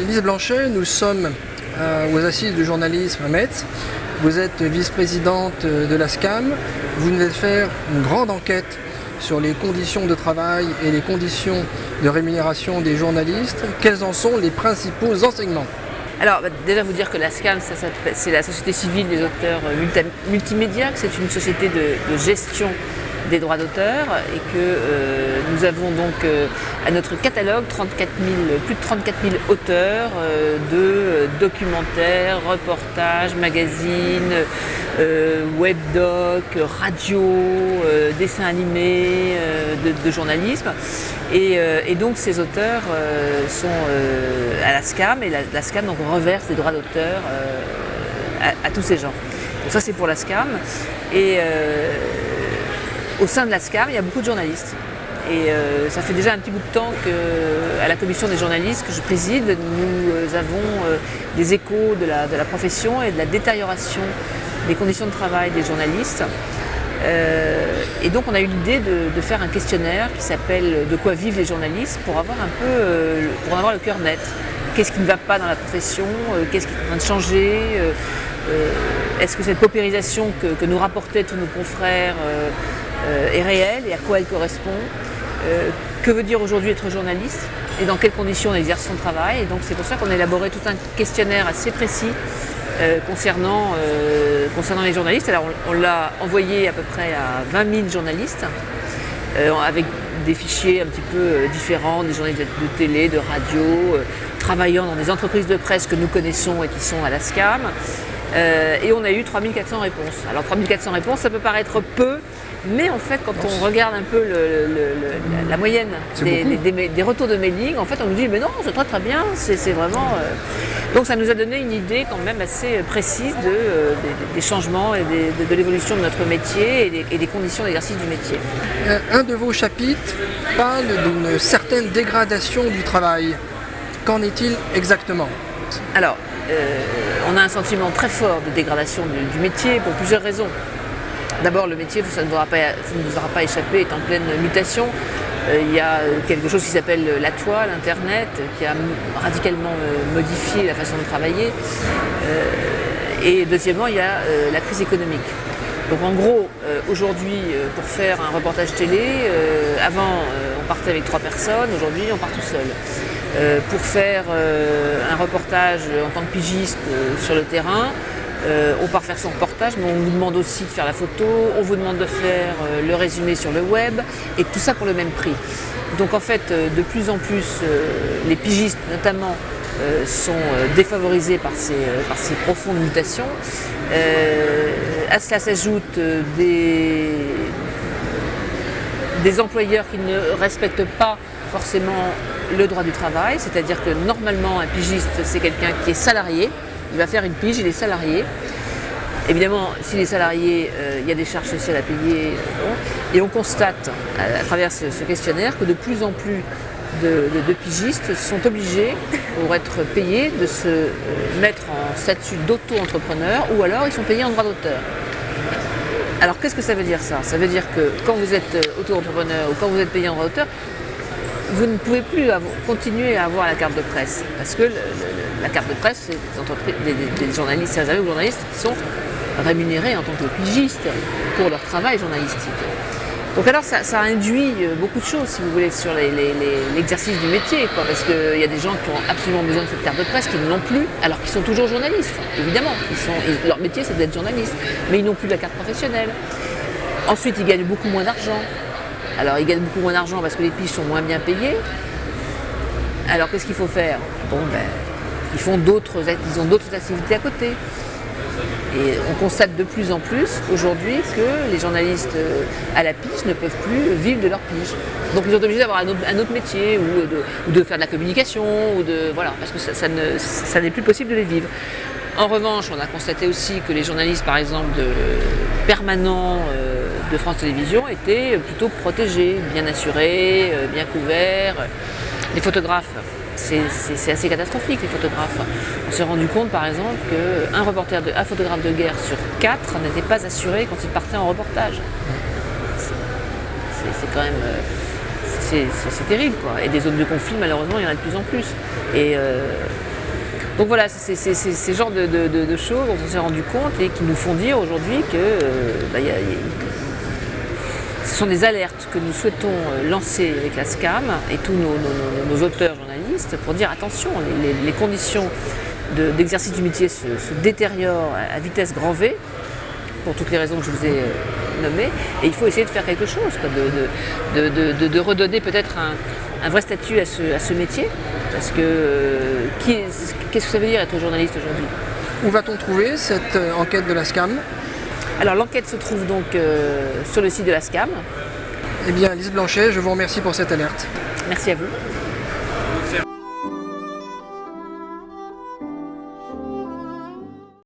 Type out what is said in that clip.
Lise Blanchet, nous sommes aux Assises du journalisme à Metz. Vous êtes vice-présidente de la SCAM. Vous venez de faire une grande enquête sur les conditions de travail et les conditions de rémunération des journalistes. Quels en sont les principaux enseignements ? Alors, déjà vous dire que la SCAM, c'est la Société civile des auteurs multimédia, que c'est une société de gestion des droits d'auteur et que nous avons donc à notre catalogue plus de 34 000 auteurs de documentaires, reportages, magazines, webdoc, radio, dessins animés, de journalisme. Et donc ces auteurs sont à la SCAM et la SCAM donc reverse des droits d'auteur à tous ces gens. Donc ça c'est pour la SCAM. Et au sein de la SCAM, il y a beaucoup de journalistes. Et ça fait déjà un petit bout de temps qu'à la commission des journalistes que je préside, nous avons des échos de la profession et de la détérioration des conditions de travail des journalistes. Et donc on a eu l'idée de faire un questionnaire qui s'appelle « De quoi vivent les journalistes ?» pour avoir pour en avoir le cœur net. Qu'est-ce qui ne va pas dans la profession ? Qu'est-ce qui est en train de changer ? Est-ce que cette paupérisation que nous rapportaient tous nos confrères est réelle et à quoi elle correspond, que veut dire aujourd'hui être journaliste et dans quelles conditions on exerce son travail. Et donc c'est pour ça qu'on a élaboré tout un questionnaire assez précis concernant les journalistes. Alors on l'a envoyé à peu près à 20 000 journalistes avec des fichiers un petit peu différents, des journalistes de télé, de radio, travaillant dans des entreprises de presse que nous connaissons et qui sont à la SCAM. Et on a eu 3400 réponses. Alors 3400 réponses, ça peut paraître peu, mais en fait quand on regarde un peu la moyenne des retours de mailing, en fait on nous dit mais non, c'est très très bien, c'est vraiment... Donc ça nous a donné une idée quand même assez précise des changements et de l'évolution de notre métier et des conditions d'exercice du métier. Un de vos chapitres parle d'une certaine dégradation du travail. Qu'en est-il exactement ? Alors, on a un sentiment très fort de dégradation du métier pour plusieurs raisons. D'abord, le métier, ça ne vous aura pas échappé, est en pleine mutation. Il y a quelque chose qui s'appelle la toile, Internet, qui a radicalement modifié la façon de travailler. Et deuxièmement, il y a la crise économique. Donc en gros, aujourd'hui, pour faire un reportage télé, avant on partait avec 3 personnes, aujourd'hui on part tout seul. Pour faire un reportage en tant que pigiste sur le terrain, on part faire son reportage, mais on vous demande aussi de faire la photo, on vous demande de faire le résumé sur le web, et tout ça pour le même prix. Donc en fait, de plus en plus, les pigistes notamment sont défavorisés par ces profondes mutations. À cela s'ajoutent des employeurs qui ne respectent pas forcément le droit du travail, c'est-à-dire que normalement un pigiste c'est quelqu'un qui est salarié, il va faire une pige, il est salarié. Évidemment, s'il est salarié, il y a des charges sociales à payer. Et on constate à travers ce questionnaire que de plus en plus de pigistes sont obligés, pour être payés, de se mettre en statut d'auto-entrepreneur ou alors ils sont payés en droit d'auteur. Alors qu'est-ce que ça veut dire ça ? Ça veut dire que quand vous êtes auto-entrepreneur ou quand vous êtes payé en droit d'auteur, vous ne pouvez plus continuer à avoir la carte de presse. Parce que la carte de presse, c'est des journalistes, des journalistes qui sont rémunérés en tant que pigistes pour leur travail journalistique. Donc alors ça induit beaucoup de choses, si vous voulez, sur l'exercice du métier, quoi, parce qu'il y a des gens qui ont absolument besoin de cette carte de presse, qui ne l'ont plus, alors qu'ils sont toujours journalistes, évidemment. Leur métier, c'est d'être journaliste, mais ils n'ont plus la carte professionnelle. Ensuite, ils gagnent beaucoup moins d'argent. Alors, ils gagnent beaucoup moins d'argent parce que les piges sont moins bien payées. Alors, qu'est-ce qu'il faut faire ? Bon, ils ont d'autres activités à côté. Et on constate de plus en plus aujourd'hui que les journalistes à la pige ne peuvent plus vivre de leur pige. Donc ils sont obligés d'avoir un autre métier ou de faire de la communication, parce que ça n'est plus possible de les vivre. En revanche, on a constaté aussi que les journalistes, par exemple, permanents de France Télévisions étaient plutôt protégés, bien assurés, bien couverts. Les photographes, c'est assez catastrophique, les photographes. On s'est rendu compte, par exemple, qu'un photographe de guerre sur 4 n'était pas assuré quand il partait en reportage. C'est quand même... c'est terrible, quoi. Et des zones de conflit, malheureusement, il y en a de plus en plus. Donc voilà, c'est ce genre de choses dont on s'est rendu compte et qui nous font dire aujourd'hui que ce sont des alertes que nous souhaitons lancer avec la SCAM et tous nos auteurs journalistes pour dire attention, les conditions d'exercice du métier se détériorent à vitesse grand V, pour toutes les raisons que je vous ai nommées, et il faut essayer de faire quelque chose, quoi, de redonner peut-être un vrai statut à ce métier, parce que qu'est-ce que ça veut dire être journaliste aujourd'hui? Où va-t-on trouver cette enquête de la SCAM? Alors l'enquête se trouve donc sur le site de la SCAM. Eh bien, Lise Blanchet, je vous remercie pour cette alerte. Merci à vous.